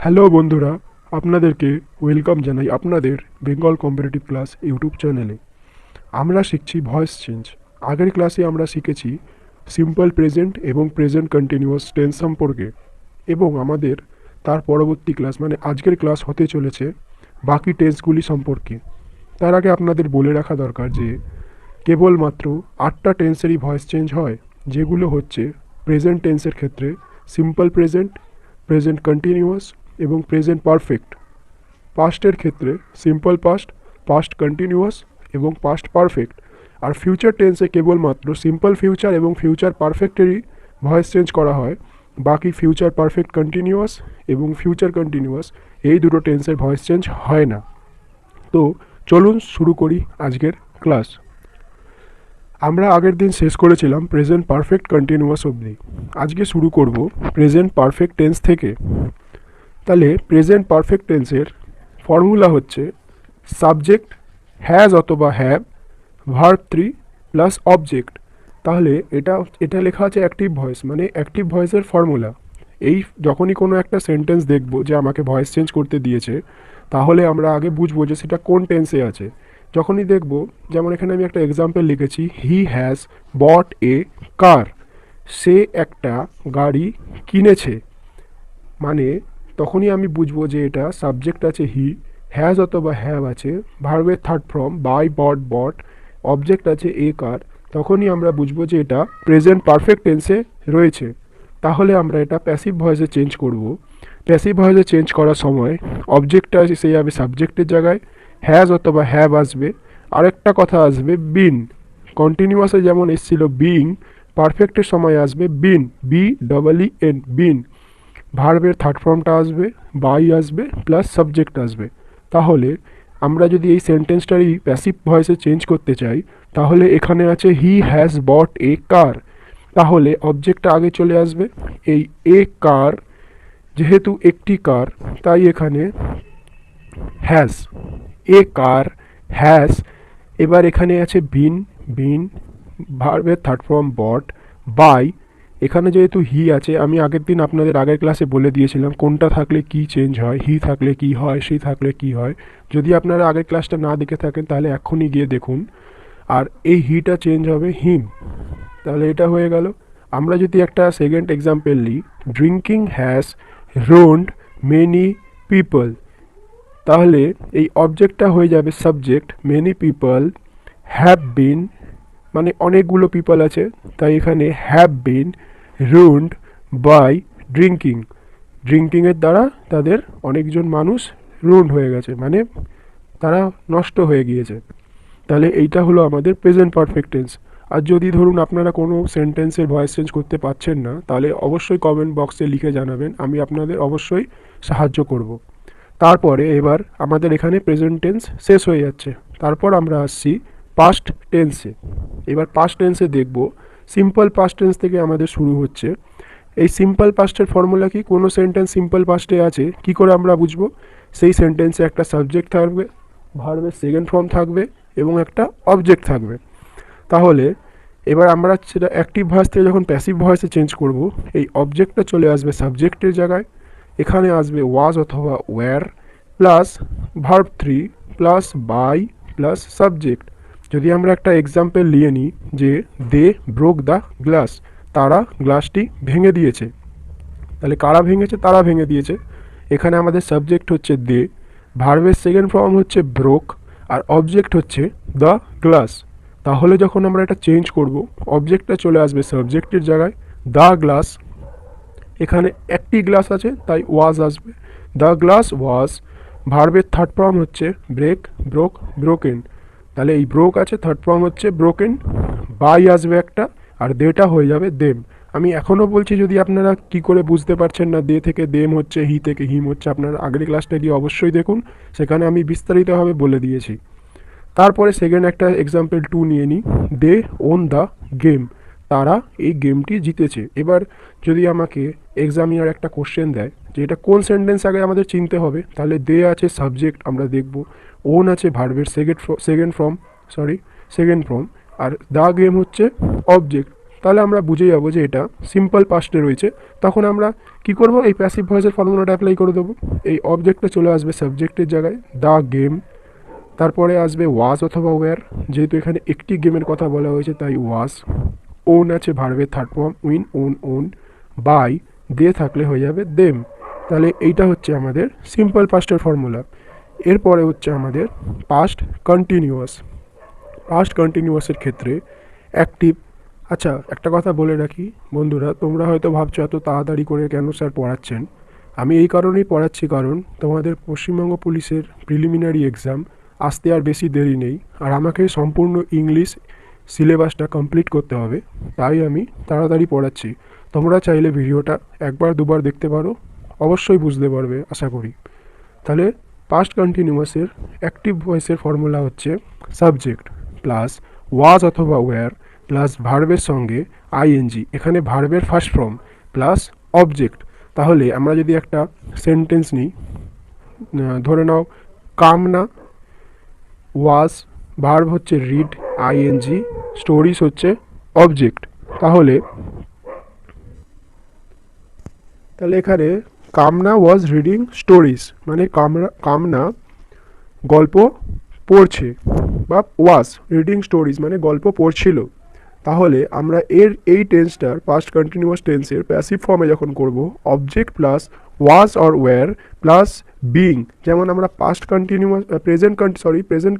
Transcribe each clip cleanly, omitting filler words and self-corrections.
Hello বন্ধুরা, আপনাদেরকে welcome জানাই আপনাদের বেঙ্গল কম্পিটিটিভ ক্লাস ইউটিউব চ্যানেলে। আমরা শিখছি ভয়েস চেঞ্জ। আগের ক্লাসে আমরা শিখেছি সিম্পল প্রেজেন্ট এবং প্রেজেন্ট কন্টিনিউয়াস টেন্স সম্পর্কে, এবং আমাদের তার পরবর্তী ক্লাস মানে আজকের ক্লাস হতে চলেছে বাকি টেন্সগুলি সম্পর্কে। তার আগে আপনাদের বলে রাখা দরকার যে কেবলমাত্র 8টা টেন্সেরই ভয়েস চেঞ্জ হয়, যেগুলো হচ্ছে প্রেজেন্ট টেন্সের ক্ষেত্রে সিম্পল প্রেজেন্ট, প্রেজেন্ট কন্টিনিউয়াস এবং প্রেজেন্ট পারফেক্ট। পাস্টের ক্ষেত্রে সিম্পল পাস্ট, পাস্ট কন্টিনিউয়াস এবং পাস্ট পারফেক্ট। আর ফিউচার টেন্সে কেবলমাত্র সিম্পল ফিউচার এবং ফিউচার পারফেক্টেরই ভয়েস চেঞ্জ করা হয়। বাকি ফিউচার পারফেক্ট কন্টিনিউয়াস এবং ফিউচার কন্টিনিউয়াস এই দুটো টেন্সের ভয়েস চেঞ্জ হয় না। তো চলুন শুরু করি আজকের ক্লাস। আমরা আগের দিন শেষ করেছিলাম প্রেজেন্ট পারফেক্ট কন্টিনিউয়াস অবধি। আজকে শুরু করব প্রেজেন্ট পারফেক্ট টেন্স থেকে। তাহলে প্রেজেন্ট পারফেক্ট টেন্সের ফর্মুলা হচ্ছে সাবজেক্ট হ্যাজ অথবা হ্যাভ, ভার্ব 3 প্লাস অবজেক্ট। তাহলে এটা লেখা আছে অ্যাক্টিভ ভয়েস, মানে অ্যাক্টিভ ভয়েসের ফর্মুলা। এই যখনই কোনো একটা সেন্টেন্স দেখব যে আমাকে ভয়েস চেঞ্জ করতে দিয়েছে, তাহলে আমরা আগে বুঝবো যে সেটা কোন টেন্সে আছে। যখনই দেখব, যেমন এখানে আমি একটা এক্সাম্পল লিখেছি, হি হ্যাজ বট এ কার, সে একটা গাড়ি কিনেছে, মানে তখনই আমি বুঝবো যে এটা সাবজেক্ট আছে হি, হ্যাজ অথবা হ্যাভ আছে, ভার্বের third form by, but, object আছে এ কার। তখনই আমরা বুঝবো যে এটা প্রেজেন্ট পারফেক্ট টেন্সে রয়েছে। তাহলে আমরা এটা প্যাসিভ ভয়েসে চেঞ্জ করব। প্যাসিভ ভয়েসে চেঞ্জ করার সময় অবজেক্টটা এসে যাবে সাবজেক্টের জায়গায়, হ্যাজ অথবা হ্যাভ আসবে, আরেকটা কথা আসবে বিন। কন্টিনিউয়াসে যেমন এসেছিল বিং, পারফেক্টের সময় আসবে বিন, BEEN, বিন। ভার্বের থার্ড ফর্মটা আসবে, বাই আসবে, প্লাস সাবজেক্ট আসবে। তাহলে আমরা যদি এই সেন্টেন্সটারই প্যাসিভ ভয়েসে চেঞ্জ করতে চাই, তাহলে এখানে আছে হি হ্যাজ বট এ কার। তাহলে অবজেক্টটা আগে চলে আসবে, এই এ কার যেহেতু একটি কার, তাই এখানে হ্যাজ, এ কার হ্যাজ। এবার এখানে আছে বিন, ভার্বের থার্ড ফর্ম বট, বাই। এখানে যেহেতু হি আছে, আমি আগের দিন আপনাদের আগের ক্লাসে বলে দিয়েছিলাম কোনটা থাকলে কি চেঞ্জ হয়, হি থাকলে কি হয়, সি থাকলে কি হয়। যদি আপনারা আগের ক্লাসটা না দেখে থাকেন তাহলে এখনই গিয়ে দেখুন। আর এই হিটা চেঞ্জ হবে হিম। তাহলে এটা হয়ে গেল। আমরা যদি একটা সেকেন্ড এক্সাম্পল নিই, ড্রিঙ্কিং হ্যাজ রোন্ড মেনি পিপল, তাহলে এই অবজেক্টটা হয়ে যাবে subject, many people have been, মানে অনেকগুলো পিপল আছে, তাই এখানে হ্যাভ বিন রুন্ড বাই ড্রিঙ্কিং। ড্রিঙ্কিংয়ের দ্বারা তাদের অনেকজন মানুষ রুন্ড হয়ে গেছে, মানে তারা নষ্ট হয়ে গিয়েছে। তাহলে এইটা হলো আমাদের প্রেজেন্ট পারফেক্ট টেন্স। আর যদি ধরুন আপনারা কোনো সেন্টেন্সের ভয়েস চেঞ্জ করতে পারছেন না, তাহলে অবশ্যই কমেন্ট বক্সে লিখে জানাবেন, আমি আপনাদের অবশ্যই সাহায্য করব। তারপরে এবার আমাদের এখানে প্রেজেন্ট টেন্স শেষ হয়ে যাচ্ছে, তারপর আমরা আসছি পাস্ট টেন্সে। এবার পাস্ট টেন্সে দেখব, সিম্পল পাস্ট টেন্স থেকে আমাদের শুরু হচ্ছে। এই সিম্পল পাস্টের ফর্মুলা কি, কোনো সেন্টেন্স সিম্পল পাস্টে আছে কি করে আমরা বুঝবো? সেই সেন্টেন্সে একটা সাবজেক্ট থাকবে, ভার্বের সেকেন্ড ফর্ম থাকবে এবং একটা অবজেক্ট থাকবে। তাহলে এবার আমরা সেটা অ্যাক্টিভ ভয়েস থেকে যখন প্যাসিভ ভয়েসে চেঞ্জ করব, এই অবজেক্টটা চলে আসবে সাবজেক্টের জায়গায়, এখানে আসবে ওয়াজ অথবা were, plus verb 3 plus by plus subject. যদি আমরা একটা এক্সাম্পল নিয়ে নিই যে দে ব্রোক দ্য গ্লাস, তারা গ্লাসটি ভেঙে দিয়েছে, তাহলে কারা ভেঙেছে? তারা ভেঙে দিয়েছে। এখানে আমাদের সাবজেক্ট হচ্ছে দে, ভার্বের সেকেন্ড ফর্ম হচ্ছে ব্রোক, আর অবজেক্ট হচ্ছে দ্য গ্লাস। তাহলে যখন আমরা এটা চেঞ্জ করব, অবজেক্টটা চলে আসবে সাবজেক্টের জায়গায়, দ্য গ্লাস, এখানে একটি গ্লাস আছে তাই ওয়াজ আসবে, দ্য গ্লাস ওয়াজ। ভার্বের থার্ড ফর্ম হচ্ছে ব্রোক, ব্রোকেন, তাহলে এই ব্রোক আছে, থার্ড ফর্ম হচ্ছে ব্রোকেন, বাই আসবে একটা, আর দেটা হয়ে যাবে দেম। আমি এখনও বলছি, যদি আপনারা কি করে বুঝতে পারছেন না দে থেকে দেম হচ্ছে, হি থেকে হিম হচ্ছে, আপনারা আগের ক্লাসটা গিয়ে অবশ্যই দেখুন, সেখানে আমি বিস্তারিতভাবে বলে দিয়েছি। তারপরে সেকেন্ড একটা এক্সাম্পল 2 নিয়ে নিই, দে ওন দ্য গেম, তারা এই গেমটি জিতেছে। এবার যদি আমাকে এক্সামিনার একটা কোশ্চেন দেয় যে এটা কোন সেন্টেন্স আগে আমাদের চিনতে হবে, তাহলে দে আছে সাবজেক্ট, আমরা দেখব, ওন আছে ভার্বের second form, are the game হচ্ছে অবজেক্ট। তাহলে আমরা বুঝে যাবো যে এটা সিম্পল পাস্টে রয়েছে। তখন আমরা কি করব, এই প্যাসিভ ভয়েসের ফর্মুলাটা অ্যাপ্লাই করে দেবো। এই অবজেক্টটা চলে আসবে সাবজেক্টের জায়গায়, দ্য গেম। তারপরে আসবে ওয়াজ অথবা ওয়্যার, যেহেতু এখানে একটি গেমের কথা বলা হয়েছে তাই ওয়াজ। ওন আছে ভার্বের third form, win, won, won. By দিয়ে থাকলে হয়ে যাবে দেম। তাহলে এইটা হচ্ছে আমাদের সিম্পল পাস্টের ফর্মুলা। এরপরে হচ্ছে আমাদের পাস্ট কন্টিনিউয়াস। পাস্ট কন্টিনিউয়াসের ক্ষেত্রে অ্যাক্টিভ। আচ্ছা, একটা কথা বলে রাখি বন্ধুরা, তোমরা হয়তো ভাবছো এত তাড়াতাড়ি করে কেন স্যার পড়াচ্ছেন। আমি এই কারণেই পড়াচ্ছি, কারণ তোমাদের পশ্চিমবঙ্গ পুলিশের প্রিলিমিনারি এক্সাম আসতে আর বেশি দেরি নেই, আর আমাকে সম্পূর্ণ ইংলিশ সিলেবাসটা কমপ্লিট করতে হবে, তাই আমি তাড়াতাড়ি পড়াচ্ছি। তোমরা চাইলে ভিডিওটা একবার দুবার দেখতে পারো, অবশ্যই বুঝতে পারবে আশা করি। তাহলে পাস্ট কন্টিনিউয়াসের অ্যাক্টিভ ভয়েসের ফর্মুলা হচ্ছে সাবজেক্ট প্লাস ওয়াজ অথবা ওয়্যার প্লাস ভার্বের সঙ্গে আইএনজি, এখানে ভার্বের ফার্স্ট ফর্ম প্লাস অবজেক্ট। তাহলে আমরা যদি একটা সেন্টেন্স নিই, ধরে নাও কামনা, ওয়াজ ভার্ব হচ্ছে রিড আইএনজি, স্টোরিজ হচ্ছে অবজেক্ট। তাহলে এখানে কামনা ওয়াজ রিডিং স্টোরিজ, মানে কামনা গল্প পড়ছে, বা ওয়াজ রিডিং স্টোরিজ মানে গল্প পড়ছিল। তাহলে আমরা এই টেন্সটার পাস্ট কন্টিনিউয়াস টেন্সের প্যাসিভ ফর্মে যখন করব, object plus was or were plus being, যেমন আমরা পাস্ট কন্টিনিউয়াস প্রেজেন্ট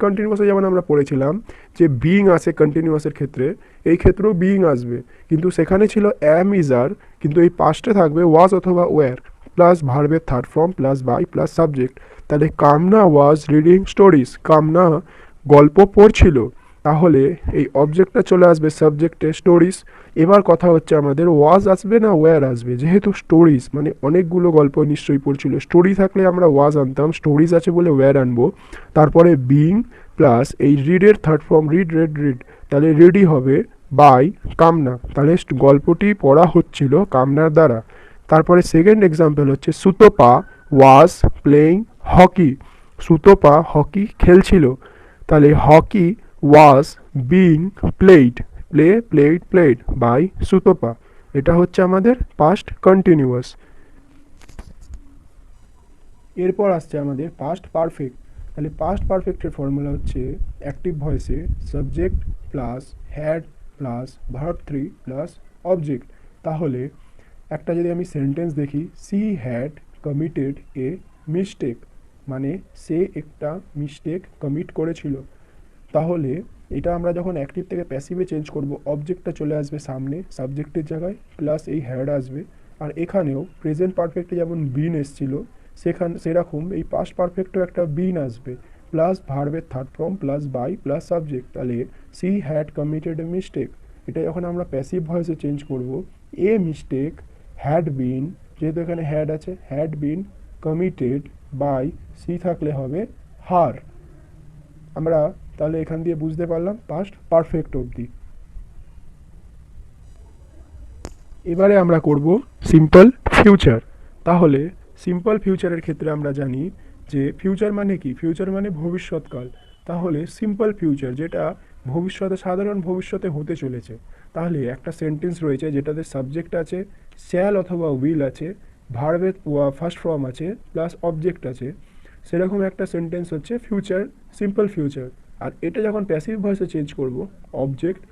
কন্টিনিউয়াসে যেমন আমরা পড়েছিলাম যে বিং আসে কন্টিনিউয়াসের ক্ষেত্রে, এই ক্ষেত্রেও বিং আসবে, কিন্তু সেখানে ছিল অ্যাম ইজ আর, কিন্তু এই পাস্টে থাকবে ওয়াজ অথবা ওয়্যার প্লাস ভার্বের third form plus by plus subject. তাহলে কামনা ওয়াজ রিডিং স্টোরিজ, কামনা গল্প পড়ছিল। তাহলে এই অবজেক্টটা চলে আসবে সাবজেক্টে স্টোরিজ। এবার কথা হচ্ছে আমাদের ওয়াজ আসবে না ওয়্যার আসবে, যেহেতু স্টোরিজ মানে অনেকগুলো গল্প নিশ্চয়ই পড়ছিল, স্টোরি থাকলে আমরা ওয়াজ আনতাম, স্টোরিজ আছে বলে ওয়্যার আনবো। তারপরে বিং প্লাস এই রিডের থার্ড ফর্ম রিড, তাহলে রিডই হবে বাই কামনা, তাহলে গল্পটি পড়া হচ্ছিল কামনার দ্বারা। তারপরে সেকেন্ড এক্সাম্পল হচ্ছে Sutapa was playing hockey, Sutapa hockey খেলছিল, তাহলে hockey was being played, played by Sutapa. এটা হচ্ছে আমাদের পাস্ট কন্টিনিউয়াস। এরপর আসছে আমাদের পাস্ট পারফেক্ট। তাহলে পাস্ট পারফেক্টের ফর্মুলা হচ্ছে অ্যাক্টিভ ভয়েসে subject plus had plus verb 3 plus object. তাহলে একটা যদি আমি সেন্টেন্স দেখি, she had committed a mistake, মানে সে একটা মিস্টেক কমিট করেছিল। তাহলে এটা আমরা যখন অ্যাক্টিভ থেকে প্যাসিভে চেঞ্জ করব, অবজেক্টটা চলে আসবে সামনে সাবজেক্টের জায়গায় প্লাস এই হ্যাড আসবে। আর এখানেও প্রেজেন্ট পারফেক্টে যেমন বিন এসেছিল, সেরকম এই পাস্ট পারফেক্টেও একটা বিন আসবে প্লাস ভার্বের third form plus by plus subject. তাহলে she had committed a mistake, এটা যখন আমরা প্যাসিভ ভয়েসে চেঞ্জ করব, এ মিস্টেক হ্যাড বিন, যেহেতু এখানে হ্যাড আছে, had been committed by, she থাকলে হবে হার। আমরা তাহলে এখান দিয়ে বুঝতে পারলাম পাস্ট পারফেক্ট অবধি। এবারে আমরা করব সিম্পল ফিউচার। তাহলে সিম্পল ফিউচারের ক্ষেত্রে আমরা জানি যে ফিউচার মানে কি, ফিউচার মানে ভবিষ্যৎকাল। তাহলে সিম্পল ফিউচার যেটা ভবিষ্যতে, সাধারণ ভবিষ্যতে হতে চলেছে। তাহলে একটা সেন্টেন্স রয়েছে যেটাতে সাবজেক্ট আছে, শ্যাল অথবা উইল আছে, ভার্বের ফার্স্ট ফর্ম আছে প্লাস অবজেক্ট আছে, সেরকম একটা সেন্টেন্স হচ্ছে ফিউচার, সিম্পল ফিউচার। আর এটা যখন প্যাসিভ ভয়েসে চেঞ্জ করব, অবজেক্ট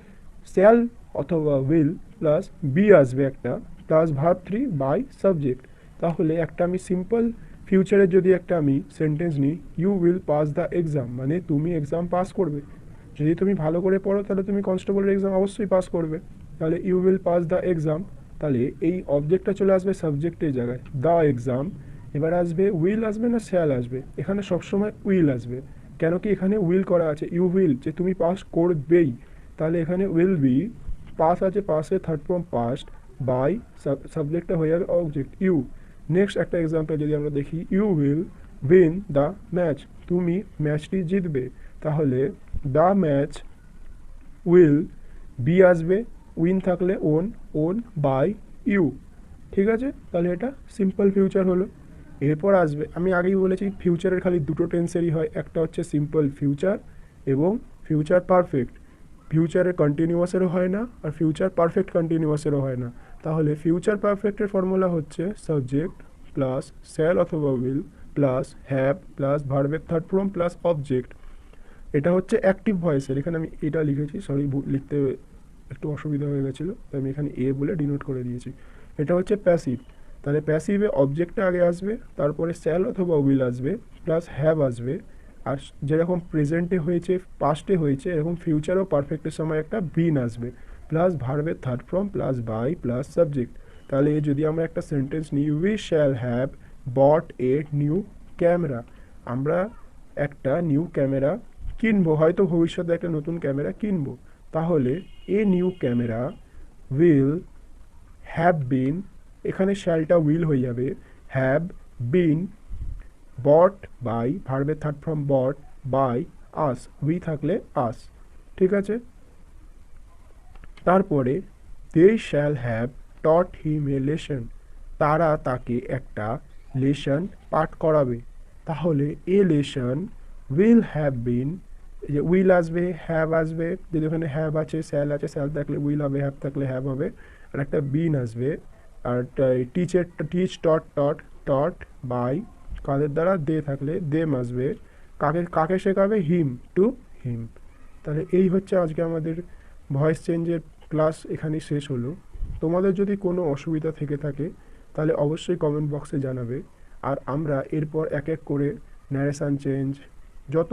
শ্যাল অথবা উইল প্লাস বি আসবে একটা প্লাস ভার্ব 3 বাই সাবজেক্ট। তাহলে একটা আমি সিম্পল ফিউচারের যদি একটা আমি সেন্টেন্স নিই, you will pass the exam, মানে তুমি এক্সাম পাস করবে। যদি তুমি ভালো করে পড়ো তাহলে তুমি কনস্টেবলের এক্সাম অবশ্যই পাস করবে। তাহলে you will pass the exam, তাহলে এই অবজেক্টটা চলে আসবে সাবজেক্টের জায়গায়, দ্য এক্সাম। এবার আসবে উইল আসবে না শ্যাল আসবে, এখানে সবসময় উইল আসবে, কেন কি এখানে উইল করা আছে, ইউ উইল যে তুমি পাস করবেই। তাহলে এখানে উইল বি, পাস আছে, পাসের থার্ড ফর্ম পাস্ট বাই সাবজেক্টটা হয়ে যাবে অবজেক্ট ইউ। নেক্সট একটা এক্সাম্পল যদি আমরা দেখি, you will win the match, তুমি ম্যাচটি জিতবে। তাহলে দ্য ম্যাচ উইল বি আসবে, উইন থাকলে ওন, ওন বাই ইউ। ঠিক আছে, তাহলে এটা সিম্পল ফিউচার হলো। এরপর আসবে, আমি আগেই বলেছি ফিউচারের খালি দুটো টেন্সেরই হয়, একটা হচ্ছে সিম্পল ফিউচার এবং ফিউচার পারফেক্ট। ফিউচারে কন্টিনিউয়াসেরও হয় না আর ফিউচার পারফেক্ট কন্টিনিউয়াসেরও হয় না। তাহলে ফিউচার পারফেক্টের ফর্মুলা হচ্ছে সাবজেক্ট প্লাস শ্যাল অথবা উইল প্লাস হ্যাভ প্লাস ভার্বের থার্ড ফর্ম প্লাস অবজেক্ট। এটা হচ্ছে অ্যাক্টিভ ভয়েসের, এখানে আমি এটা লিখেছি, সরি লিখতে একটু অসুবিধা হয়ে গেছিলো, তাই আমি এখানে এ বলে ডিনোট করে দিয়েছি। এটা হচ্ছে প্যাসিভ, তাহলে প্যাসিভে অবজেক্টটা আগে আসবে, তারপরে শ্যাল অথবা উইল আসবে, প্লাস হ্যাভ আসবে, আর যেরকম প্রেজেন্টে হয়েছে পাস্টে হয়েছে এরকম ফিউচারও পারফেক্টের সময় একটা বিন আসবে, প্লাস ভার্বের third form plus by plus subject. তাহলে যদি আমরা একটা সেন্টেন্স নিই, we shall have bought a new camera, আমরা একটা নিউ ক্যামেরা কিনবো, হয়তো ভবিষ্যতে একটা নতুন ক্যামেরা কিনবো। তাহলে a new camera will have been, এখানে শ্যালটা উইল হয়ে যাবে, হ্যাভ বিন বট বাই ভার্বের third form bought by us, we থাকলে আস, ঠিক আছে। তারপরে they shall have taught him a lesson, তারা তাকে একটা লেসন পাঠ করাবে। তাহলে a lesson will have been, যে উইল আসবে হ্যাভ আসবে, যদি ওখানে হ্যাভ আছে স্যাল আছে, স্যাল থাকলে উইল হবে, হ্যাভ থাকলে হ্যাভ হবে, আর একটা বিন আসবে, আর teach taught taught taught by কাদের দ্বারা, দে থাকলে দেম আসবে, কাকে কাকে শেখাবে, হিম টু হিম। তাহলে এই হচ্ছে আজকে আমাদের ভয়েস চেঞ্জের ক্লাস এখানেই শেষ হলো। তোমাদের যদি কোনো অসুবিধা থেকে থাকে তাহলে অবশ্যই কমেন্ট বক্সে জানাবে, আর আমরা এরপর এক এক করে ন্যারেশান চেঞ্জ, যত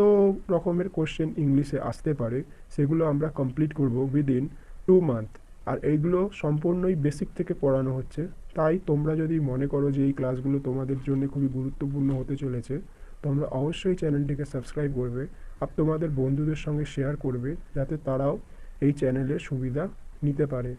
রকমের কোশ্চেন ইংলিশে আসতে পারে সেগুলো আমরা কমপ্লিট করব উইদিন 2 মান্থ। আর এইগুলো সম্পূর্ণই বেসিক থেকে পড়ানো হচ্ছে, তাই তোমরা যদি মনে করো যে এই ক্লাসগুলো তোমাদের জন্য খুবই গুরুত্বপূর্ণ হতে চলেছে, তোমরা অবশ্যই চ্যানেলটিকে সাবস্ক্রাইব করবে আর তোমাদের বন্ধুদের সঙ্গে শেয়ার করবে, যাতে তারাও এই চ্যানেলের সুবিধা নিতে পারে।